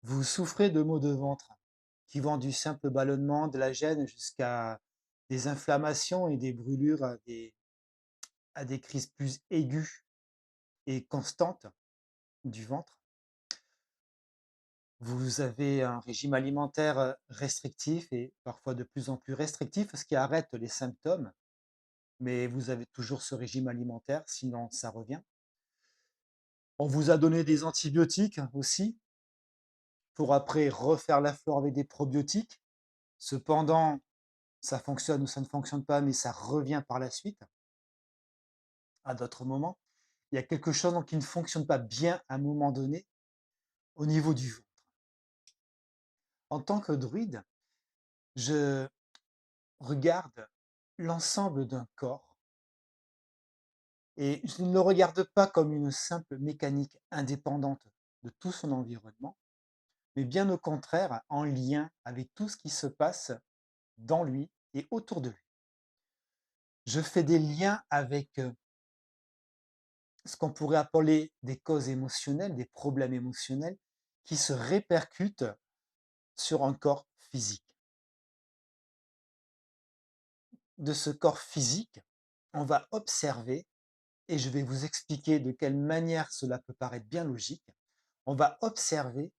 Vous souffrez de maux de ventre qui vont du simple ballonnement, de la gêne jusqu'à des inflammations et des brûlures à des crises plus aiguës et constantes du ventre. Vous avez un régime alimentaire restrictif et parfois de plus en plus restrictif, ce qui arrête les symptômes, mais vous avez toujours ce régime alimentaire, sinon ça revient. On vous a donné des antibiotiques aussi pour après refaire la flore avec des probiotiques. Cependant, ça fonctionne ou ça ne fonctionne pas, mais ça revient par la suite, à d'autres moments. Il y a quelque chose donc qui ne fonctionne pas bien à un moment donné au niveau du ventre. En tant que druide, je regarde l'ensemble d'un corps et je ne le regarde pas comme une simple mécanique indépendante de tout son environnement, mais bien au contraire en lien avec tout ce qui se passe dans lui et autour de lui. Je fais des liens avec ce qu'on pourrait appeler des causes émotionnelles, des problèmes émotionnels qui se répercutent sur un corps physique. De ce corps physique, on va observer, et je vais vous expliquer de quelle manière cela peut paraître bien logique, on va observer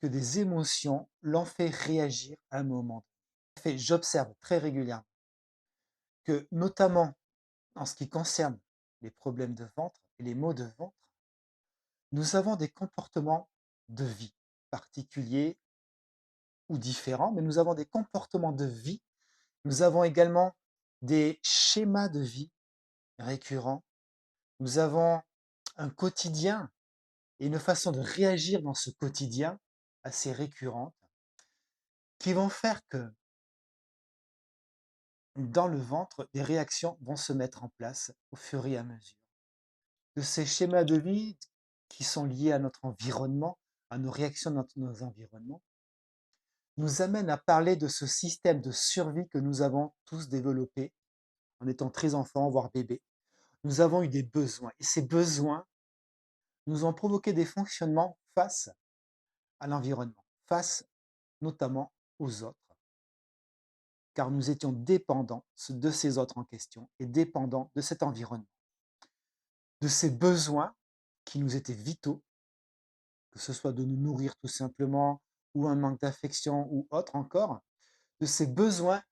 que des émotions l'ont fait réagir à un moment. J'observe très régulièrement que, notamment en ce qui concerne les problèmes de ventre et les maux de ventre, nous avons des comportements de vie particuliers ou différents, mais nous avons des comportements de vie. Nous avons également des schémas de vie récurrents. Nous avons un quotidien et une façon de réagir dans ce quotidien assez récurrente qui vont faire que dans le ventre, des réactions vont se mettre en place au fur et à mesure. De ces schémas de vie qui sont liés à notre environnement, à nos réactions dans nos environnements, nous amènent à parler de ce système de survie que nous avons tous développé en étant très enfants, voire bébés. Nous avons eu des besoins et ces besoins nous ont provoqué des fonctionnements face à l'environnement, face notamment aux autres, car nous étions dépendants de ces autres en question et dépendants de cet environnement, de ces besoins qui nous étaient vitaux, que ce soit de nous nourrir tout simplement ou un manque d'affection ou autre encore, de ces besoins,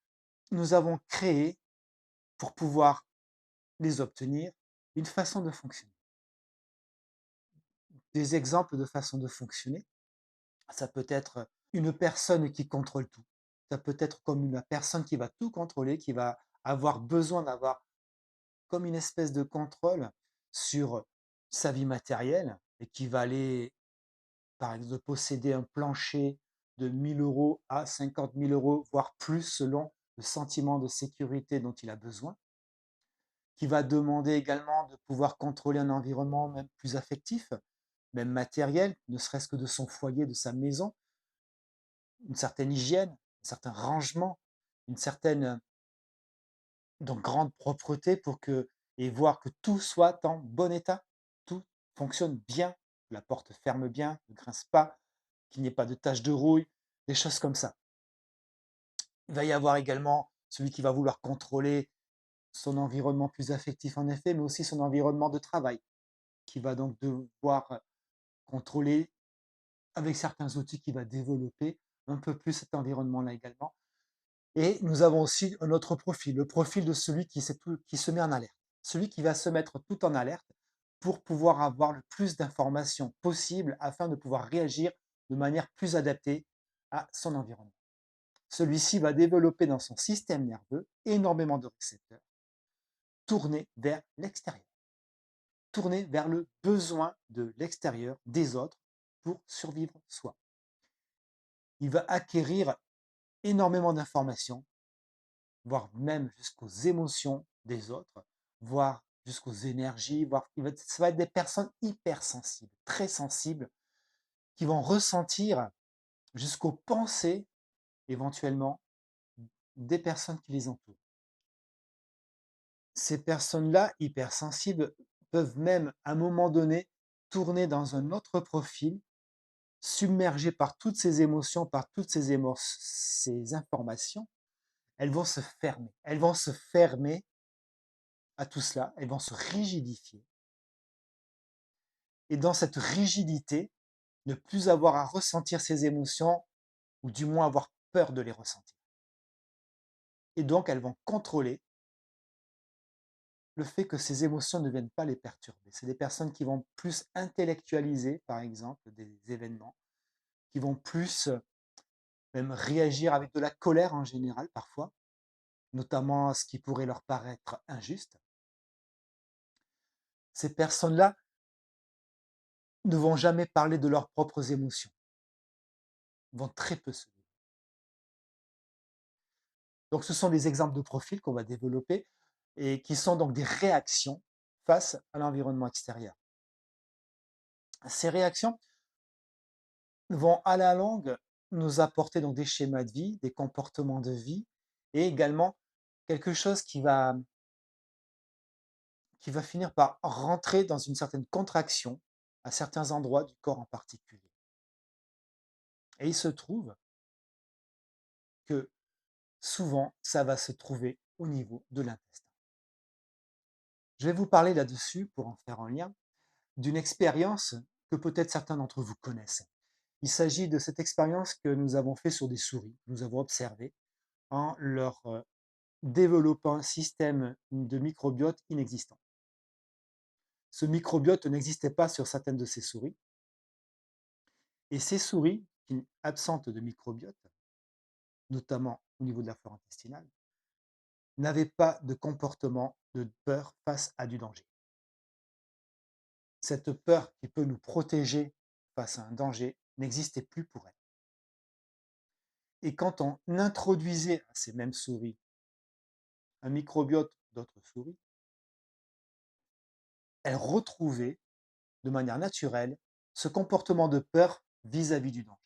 nous avons créé pour pouvoir les obtenir une façon de fonctionner. Des exemples de façon de fonctionner, ça peut être une personne qui contrôle tout. Ça peut être comme une personne qui va tout contrôler, qui va avoir besoin d'avoir comme une espèce de contrôle sur sa vie matérielle et qui va aller, par exemple, posséder un plancher de 1 000 € à 50 000 €, voire plus selon le sentiment de sécurité dont il a besoin, qui va demander également de pouvoir contrôler un environnement même plus affectif, même matériel, ne serait-ce que de son foyer, de sa maison, une certaine hygiène, un certain rangement, une certaine donc grande propreté pour que et voir que tout soit en bon état, tout fonctionne bien, la porte ferme bien, ne grince pas, qu'il n'y ait pas de taches de rouille, des choses comme ça. Il va y avoir également celui qui va vouloir contrôler son environnement plus affectif en effet, mais aussi son environnement de travail, qui va donc devoir contrôler avec certains outils qu'il va développer un peu plus cet environnement-là également. Et nous avons aussi un autre profil, le profil de celui qui se met en alerte, celui qui va se mettre tout en alerte pour pouvoir avoir le plus d'informations possible afin de pouvoir réagir de manière plus adaptée à son environnement. Celui-ci va développer dans son système nerveux énormément de récepteurs tournés vers l'extérieur, tournés vers le besoin de l'extérieur, des autres, pour survivre soi. Il va acquérir énormément d'informations, voire même jusqu'aux émotions des autres, voire jusqu'aux énergies, voire ça va être des personnes hypersensibles, très sensibles, qui vont ressentir jusqu'aux pensées éventuellement des personnes qui les entourent. Ces personnes-là, hypersensibles, peuvent même à un moment donné tourner dans un autre profil, submergées par toutes ces émotions, par toutes ces informations, elles vont se fermer. Elles vont se fermer à tout cela, elles vont se rigidifier. Et dans cette rigidité, ne plus avoir à ressentir ces émotions, ou du moins avoir peur de les ressentir. Et donc, elles vont contrôler le fait que ces émotions ne viennent pas les perturber. C'est des personnes qui vont plus intellectualiser, par exemple, des événements, qui vont plus même réagir avec de la colère en général, parfois, notamment à ce qui pourrait leur paraître injuste. Ces personnes-là ne vont jamais parler de leurs propres émotions, vont très peu se dire. Donc, ce sont des exemples de profils qu'on va développer et qui sont donc des réactions face à l'environnement extérieur. Ces réactions vont à la longue nous apporter donc des schémas de vie, des comportements de vie et également quelque chose qui va finir par rentrer dans une certaine contraction à certains endroits du corps en particulier. Et il se trouve que souvent, ça va se trouver au niveau de l'intestin. Je vais vous parler là-dessus, pour en faire un lien, d'une expérience que peut-être certains d'entre vous connaissent. Il s'agit de cette expérience que nous avons fait sur des souris. Nous avons observé en leur développant un système de microbiote inexistant. Ce microbiote n'existait pas sur certaines de ces souris. Et ces souris, absentes de microbiote, notamment au niveau de la flore intestinale, n'avaient pas de comportement de peur face à du danger. Cette peur qui peut nous protéger face à un danger n'existait plus pour elles. Et quand on introduisait à ces mêmes souris un microbiote d'autres souris, elles retrouvaient de manière naturelle ce comportement de peur vis-à-vis du danger.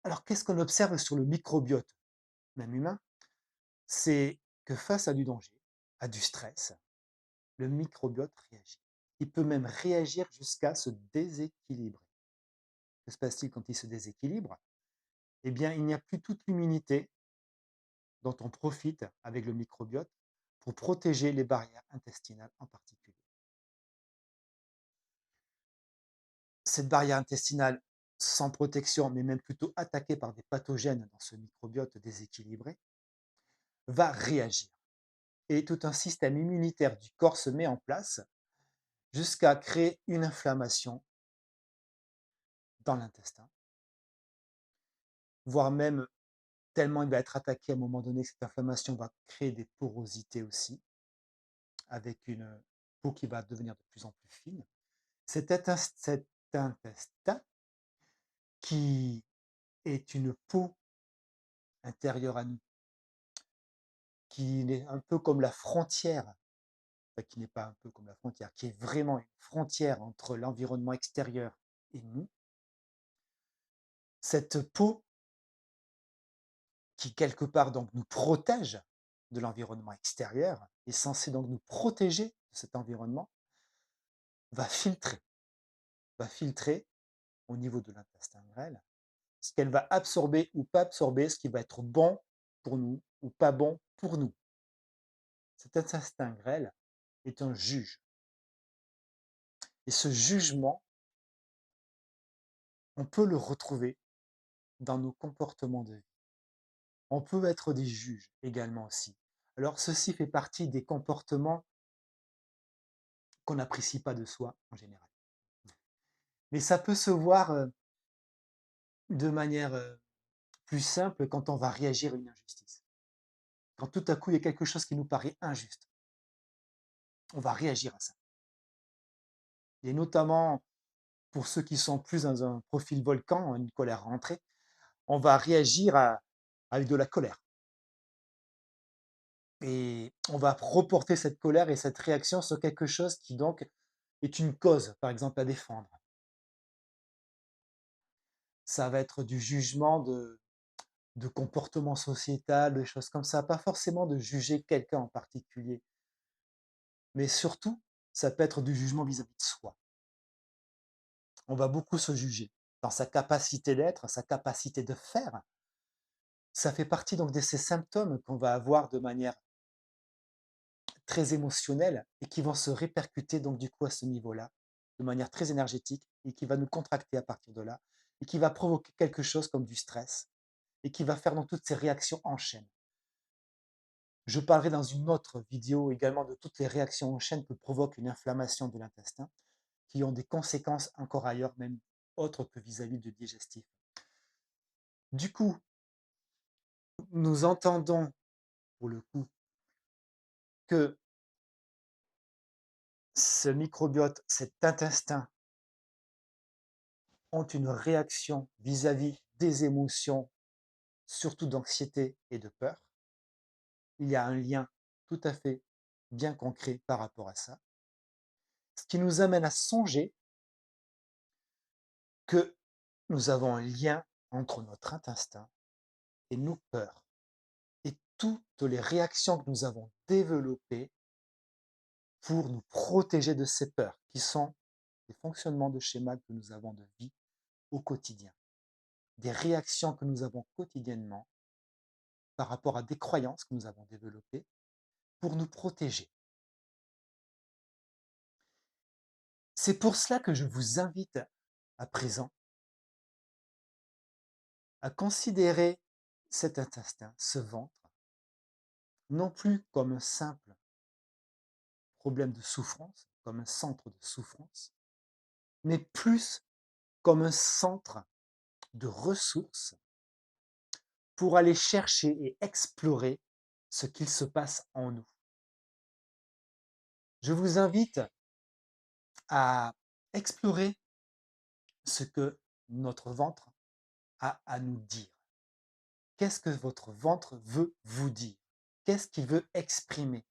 Alors qu'est-ce qu'on observe sur le microbiote, même humain? C'est que face à du danger, à du stress, le microbiote réagit. Il peut même réagir jusqu'à se déséquilibrer. Que se passe-t-il quand il se déséquilibre? Eh bien, il n'y a plus toute l'immunité dont on profite avec le microbiote pour protéger les barrières intestinales en particulier. Cette barrière intestinale sans protection, mais même plutôt attaquée par des pathogènes dans ce microbiote déséquilibré, va réagir. Et tout un système immunitaire du corps se met en place jusqu'à créer une inflammation dans l'intestin, voire même tellement il va être attaqué à un moment donné que cette inflammation va créer des porosités aussi, avec une peau qui va devenir de plus en plus fine. Cet intestin, qui est une peau intérieure à nous, qui est un peu comme la frontière, enfin, qui n'est pas un peu comme la frontière, qui est vraiment une frontière entre l'environnement extérieur et nous, cette peau qui quelque part donc nous protège de l'environnement extérieur, est censée donc nous protéger de cet environnement, va filtrer, va filtrer au niveau de l'intestin grêle ce qu'elle va absorber ou pas absorber, ce qui va être bon pour nous ou pas bon pour nous. Cet intestin grêle est un juge. Et ce jugement, on peut le retrouver dans nos comportements de vie. On peut être des juges également aussi. Alors ceci fait partie des comportements qu'on n'apprécie pas de soi en général. Mais ça peut se voir de manière plus simple quand on va réagir à une injustice. Quand tout à coup il y a quelque chose qui nous paraît injuste, on va réagir à ça. Et notamment pour ceux qui sont plus dans un profil volcan, une colère rentrée, on va réagir avec de la colère. Et on va reporter cette colère et cette réaction sur quelque chose qui donc est une cause, par exemple, à défendre. Ça va être du jugement de comportement sociétal, des choses comme ça, pas forcément de juger quelqu'un en particulier, mais surtout, ça peut être du jugement vis-à-vis de soi. On va beaucoup se juger dans sa capacité d'être, sa capacité de faire. Ça fait partie donc de ces symptômes qu'on va avoir de manière très émotionnelle et qui vont se répercuter donc du coup à ce niveau-là, de manière très énergétique et qui va nous contracter à partir de là et qui va provoquer quelque chose comme du stress et qui va faire donc toutes ces réactions en chaîne. Je parlerai dans une autre vidéo également de toutes les réactions en chaîne que provoque une inflammation de l'intestin, qui ont des conséquences encore ailleurs, même autres que vis-à-vis du digestif. Du coup, nous entendons pour le coup que ce microbiote, cet intestin, ont une réaction vis-à-vis des émotions, surtout d'anxiété et de peur. Il y a un lien tout à fait bien concret par rapport à ça. Ce qui nous amène à songer que nous avons un lien entre notre intestin et nos peurs et toutes les réactions que nous avons développées pour nous protéger de ces peurs, qui sont des fonctionnements de schéma que nous avons de vie au quotidien, des réactions que nous avons quotidiennement par rapport à des croyances que nous avons développées pour nous protéger. C'est pour cela que je vous invite à présent à considérer cet intestin, ce ventre, non plus comme un simple problème de souffrance, comme un centre de souffrance, mais plus comme un centre de ressources pour aller chercher et explorer ce qu'il se passe en nous. Je vous invite à explorer ce que notre ventre a à nous dire. Qu'est-ce que votre ventre veut vous dire? Qu'est-ce qu'il veut exprimer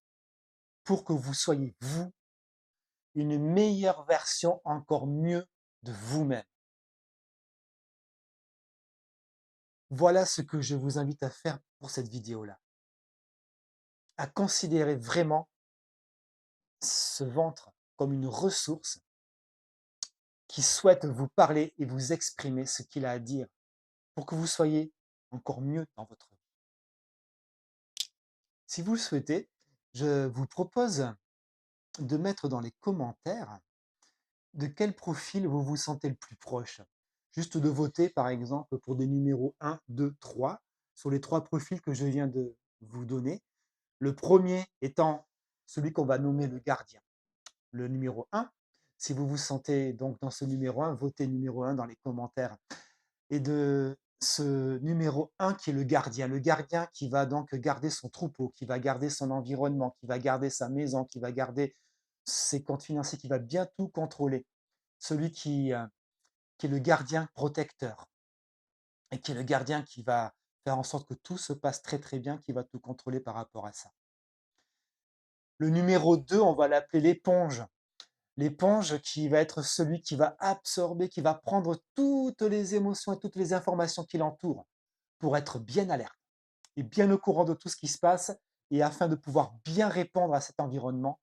pour que vous soyez, vous, une meilleure version encore mieux de vous-même? Voilà ce que je vous invite à faire pour cette vidéo-là. À considérer vraiment ce ventre comme une ressource qui souhaite vous parler et vous exprimer ce qu'il a à dire pour que vous soyez encore mieux dans votre vie. Si vous le souhaitez, je vous propose de mettre dans les commentaires de quel profil vous vous sentez le plus proche. Juste de voter, par exemple, pour des numéros 1, 2, 3, sur les 3 profils que je viens de vous donner. Le premier étant celui qu'on va nommer le gardien. Le numéro 1, si vous vous sentez donc dans ce numéro 1, votez numéro 1 dans les commentaires. Et de ce numéro 1 qui est le gardien qui va donc garder son troupeau, qui va garder son environnement, qui va garder sa maison, qui va garder ses comptes financiers, qui va bien tout contrôler. Celui qui est le gardien protecteur et qui est le gardien qui va faire en sorte que tout se passe très très bien, qui va tout contrôler par rapport à ça. Le numéro 2, on va l'appeler l'éponge. L'éponge qui va être celui qui va absorber, qui va prendre toutes les émotions et toutes les informations qui l'entourent pour être bien alerte et bien au courant de tout ce qui se passe et afin de pouvoir bien répondre à cet environnement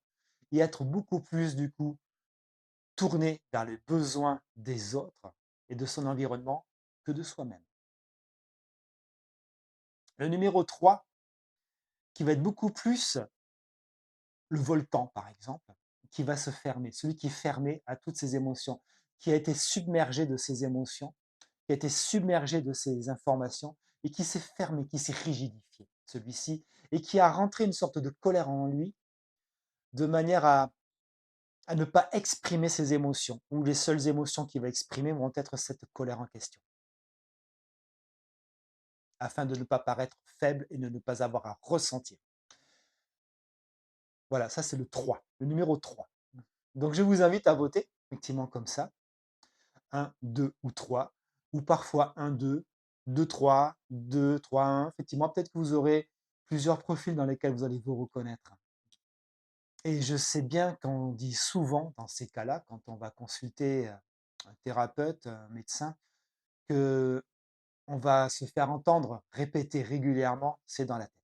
et être beaucoup plus du coup tourné vers les besoins des autres et de son environnement que de soi-même. Le numéro 3, qui va être beaucoup plus le volcan, par exemple, qui va se fermer, celui qui est fermé à toutes ses émotions, qui a été submergé de ses émotions, qui a été submergé de ses informations et qui s'est fermé, qui s'est rigidifié, celui-ci, et qui a rentré une sorte de colère en lui, de manière à ne pas exprimer ses émotions, ou les seules émotions qu'il va exprimer vont être cette colère en question, afin de ne pas paraître faible et de ne pas avoir à ressentir. Voilà, ça c'est le 3, le numéro 3. Donc je vous invite à voter, effectivement comme ça, 1, 2 ou 3, ou parfois 1, 2, 2, 3, 2, 3, 1. Effectivement, peut-être que vous aurez plusieurs profils dans lesquels vous allez vous reconnaître. Et je sais bien qu'on dit souvent dans ces cas-là, quand on va consulter un thérapeute, un médecin, que on va se faire entendre répéter régulièrement, c'est dans la tête.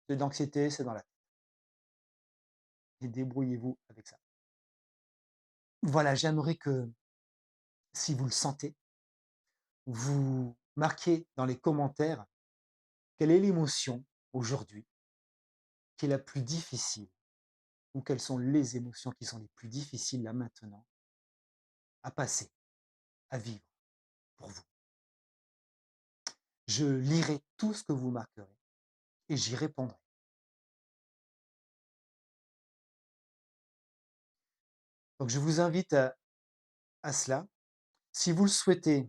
C'est de l'anxiété, c'est dans la tête. Et débrouillez-vous avec ça. Voilà, j'aimerais que, si vous le sentez, vous marquiez dans les commentaires quelle est l'émotion aujourd'hui qui est la plus difficile ou quelles sont les émotions qui sont les plus difficiles là maintenant à passer, à vivre pour vous. Je lirai tout ce que vous marquerez et j'y répondrai. Donc je vous invite à cela. Si vous le souhaitez,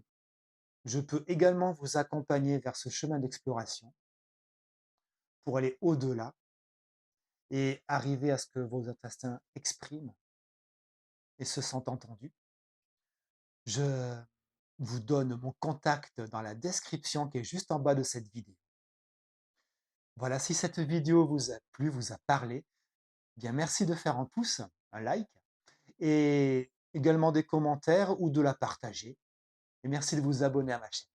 je peux également vous accompagner vers ce chemin d'exploration pour aller au-delà et arriver à ce que vos instincts expriment et se sentent entendus. Je vous donne mon contact dans la description qui est juste en bas de cette vidéo. Voilà, si cette vidéo vous a plu, vous a parlé, eh bien merci de faire un pouce, un like, et également des commentaires ou de la partager. Et merci de vous abonner à ma chaîne.